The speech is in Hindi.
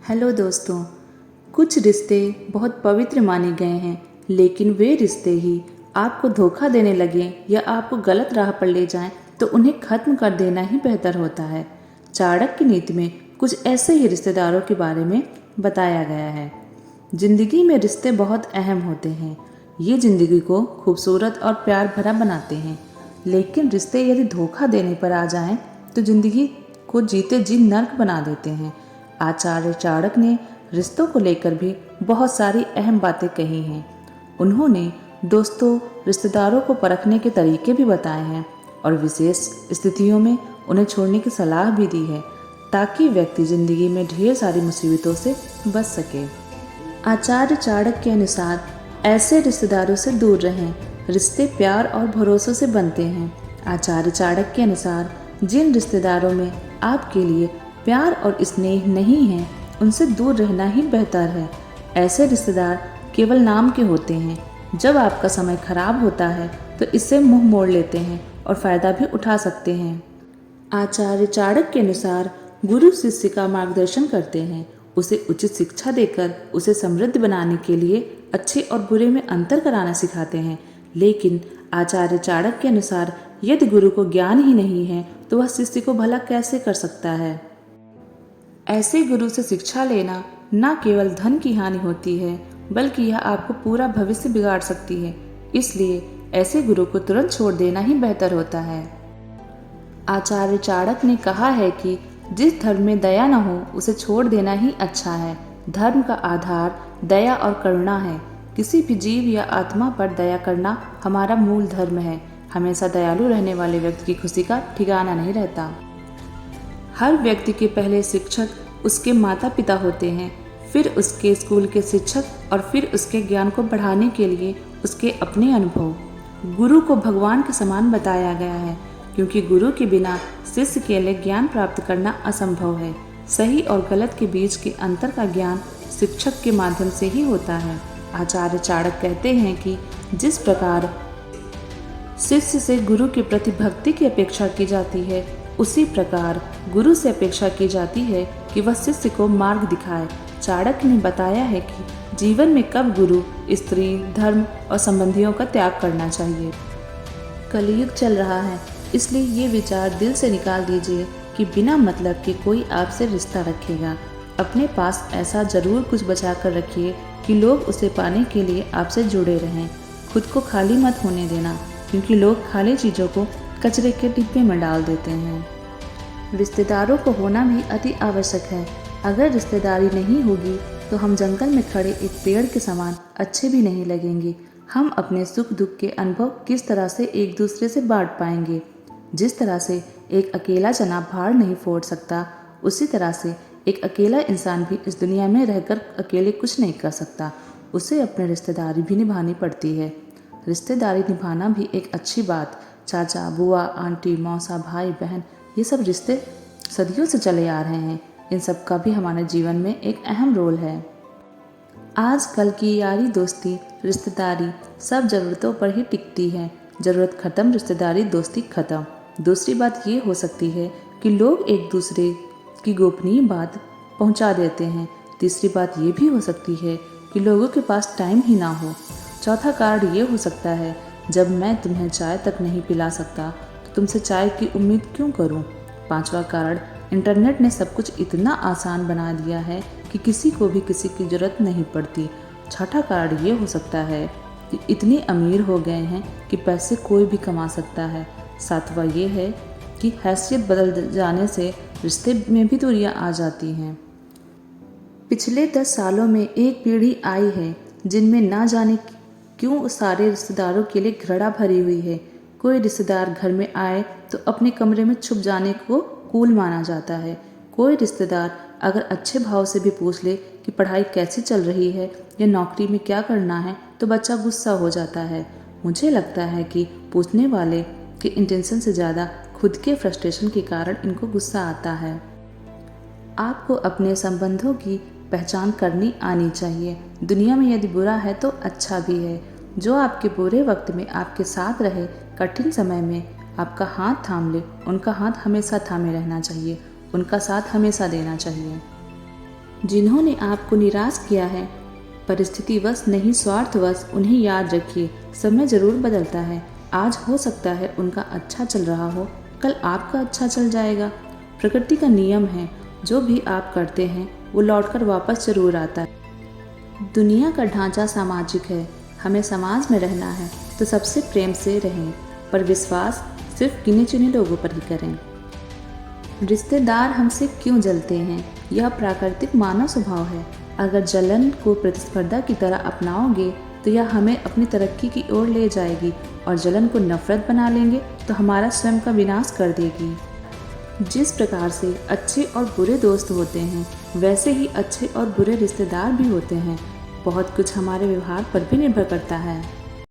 हेलो दोस्तों। कुछ रिश्ते बहुत पवित्र माने गए हैं, लेकिन वे रिश्ते ही आपको धोखा देने लगे या आपको गलत राह पर ले जाएं तो उन्हें ख़त्म कर देना ही बेहतर होता है। चाणक्य की नीति में कुछ ऐसे ही रिश्तेदारों के बारे में बताया गया है। जिंदगी में रिश्ते बहुत अहम होते हैं। ये जिंदगी को खूबसूरत और प्यार भरा बनाते हैं, लेकिन रिश्ते यदि धोखा देने पर आ जाएं तो जिंदगी को जीते जी नर्क बना देते हैं। आचार्य चाणक्य ने रिश्तों को लेकर भी बहुत सारी अहम बातें कही हैं। उन्होंने दोस्तों, रिश्तेदारों को परखने के तरीके भी बताए हैं और विशेष स्थितियों में उन्हें छोड़ने की सलाह भी दी है, ताकि व्यक्ति जिंदगी में ढेर सारी मुसीबतों से बच सके। आचार्य चाणक्य के अनुसार ऐसे रिश्तेदारों से दूर रहें। रिश्ते प्यार और भरोसे से बनते हैं। आचार्य चाणक्य के अनुसार जिन रिश्तेदारों में आपके लिए प्यार और स्नेह नहीं है, उनसे दूर रहना ही बेहतर है। ऐसे रिश्तेदार केवल नाम के होते हैं। जब आपका समय खराब होता है तो इससे मुंह मोड़ लेते हैं और फायदा भी उठा सकते हैं। आचार्य चाणक्य के अनुसार गुरु शिष्य का मार्गदर्शन करते हैं, उसे उचित शिक्षा देकर उसे समृद्ध बनाने के लिए अच्छे और बुरे में अंतर कराना सिखाते हैं। लेकिन आचार्य चाणक्य के अनुसार यदि गुरु को ज्ञान ही नहीं है तो वह शिष्य को भला कैसे कर सकता है। ऐसे गुरु से शिक्षा लेना न केवल धन की हानि होती है, बल्कि यह आपको पूरा भविष्य बिगाड़ सकती है। इसलिए ऐसे गुरु को तुरंत छोड़ देना ही बेहतर होता है। आचार्य चाणक्य ने कहा है कि जिस धर्म में दया न हो उसे छोड़ देना ही अच्छा है। धर्म का आधार दया और करुणा है। किसी भी जीव या आत्मा पर दया करना हमारा मूल धर्म है। हमेशा दयालु रहने वाले व्यक्ति की खुशी का ठिकाना नहीं रहता। हर व्यक्ति के पहले शिक्षक उसके माता पिता होते हैं, फिर उसके स्कूल के शिक्षक और फिर उसके ज्ञान को बढ़ाने के लिए उसके अपने अनुभव। गुरु को भगवान के समान बताया गया है, क्योंकि गुरु के बिना शिष्य के लिए ज्ञान प्राप्त करना असंभव है। सही और गलत के बीच के अंतर का ज्ञान शिक्षक के माध्यम से ही होता है। आचार्य चाणक्य कहते हैं कि जिस प्रकार शिष्य से गुरु के प्रति भक्ति की अपेक्षा की जाती है, उसी प्रकार गुरु से अपेक्षा की जाती है कि वह शिष्य को मार्ग दिखाए। चाणक्य ने बताया है कि जीवन में कब गुरु, स्त्री, धर्म और संबंधियों का त्याग करना चाहिए। कलयुग चल रहा है, इसलिए ये विचार दिल से निकाल दीजिए कि बिना मतलब के कोई आपसे रिश्ता रखेगा। अपने पास ऐसा जरूर कुछ बचा कर रखिए कि लोग उसे पाने के लिए आपसे जुड़े रहें। खुद को खाली मत होने देना, क्योंकि लोग खाली चीज़ों को कचरे के डिब्बे में डाल देते हैं। रिश्तेदारों को होना भी अति आवश्यक है। अगर रिश्तेदारी नहीं होगी तो हम जंगल में खड़े एक पेड़ के समान अच्छे भी नहीं लगेंगे। हम अपने सुख दुख के अनुभव किस तरह से एक दूसरे से बांट पाएंगे। जिस तरह से एक अकेला चना भार नहीं फोड़ सकता, उसी तरह से एक अकेला इंसान भी इस दुनिया में रहकर अकेले कुछ नहीं कर सकता। उसे अपनी रिश्तेदारी भी निभानी पड़ती है। रिश्तेदारी निभाना भी एक अच्छी बात। चाचा, बुआ, आंटी, मौसा, भाई, बहन, ये सब रिश्ते सदियों से चले आ रहे हैं। इन सब का भी हमारे जीवन में एक अहम रोल है। आजकल की यारी दोस्ती, रिश्तेदारी सब ज़रूरतों पर ही टिकती है। ज़रूरत ख़त्म, रिश्तेदारी दोस्ती ख़त्म। दूसरी बात ये हो सकती है कि लोग एक दूसरे की गोपनीय बात पहुंचा देते हैं। तीसरी बात ये भी हो सकती है कि लोगों के पास टाइम ही ना हो। चौथा कारण ये हो सकता है, जब मैं तुम्हें चाय तक नहीं पिला सकता तो तुमसे चाय की उम्मीद क्यों करूं। पांचवा कारण, इंटरनेट ने सब कुछ इतना आसान बना दिया है कि किसी को भी किसी की ज़रूरत नहीं पड़ती। छठा कारण ये हो सकता है कि इतने अमीर हो गए हैं कि पैसे कोई भी कमा सकता है। सातवां ये है कि हैसियत बदल जाने से रिश्ते में भी दूरियां आ जाती हैं। पिछले 10 सालों में एक पीढ़ी आई है जिनमें ना जाने क्यों सारे रिश्तेदारों के लिए घृणा भरी हुई है। कोई रिश्तेदार घर में आए तो अपने कमरे में छुप जाने को कूल माना जाता है। कोई रिश्तेदार अगर अच्छे भाव से भी पूछ ले कि पढ़ाई कैसी चल रही है या नौकरी में क्या करना है, तो बच्चा गुस्सा हो जाता है। मुझे लगता है कि पूछने वाले के इंटेंशन से ज़्यादा खुद के फ्रस्ट्रेशन के कारण इनको गुस्सा आता है। आपको अपने संबंधों की पहचान करनी आनी चाहिए। दुनिया में यदि बुरा है तो अच्छा भी है। जो आपके बुरे वक्त में आपके साथ रहे, कठिन समय में आपका हाथ थाम ले, उनका हाथ हमेशा थामे रहना चाहिए। उनका साथ हमेशा देना चाहिए। जिन्होंने आपको निराश किया है, परिस्थितिवश नहीं स्वार्थवश, उन्हें याद रखिए, समय ज़रूर बदलता है। आज हो सकता है उनका अच्छा चल रहा हो, कल आपका अच्छा चल जाएगा। प्रकृति का नियम है, जो भी आप करते हैं वो लौटकर वापस ज़रूर आता है। दुनिया का ढांचा सामाजिक है, हमें समाज में रहना है तो सबसे प्रेम से रहें, पर विश्वास सिर्फ गिने चुने लोगों पर ही करें। रिश्तेदार हमसे क्यों जलते हैं? यह प्राकृतिक मानव स्वभाव है। अगर जलन को प्रतिस्पर्धा की तरह अपनाओगे तो यह हमें अपनी तरक्की की ओर ले जाएगी, और जलन को नफरत बना लेंगे तो हमारा स्वयं का विनाश कर देगी। जिस प्रकार से अच्छे और बुरे दोस्त होते हैं, वैसे ही अच्छे और बुरे रिश्तेदार भी होते हैं। बहुत कुछ हमारे व्यवहार पर भी निर्भर करता है।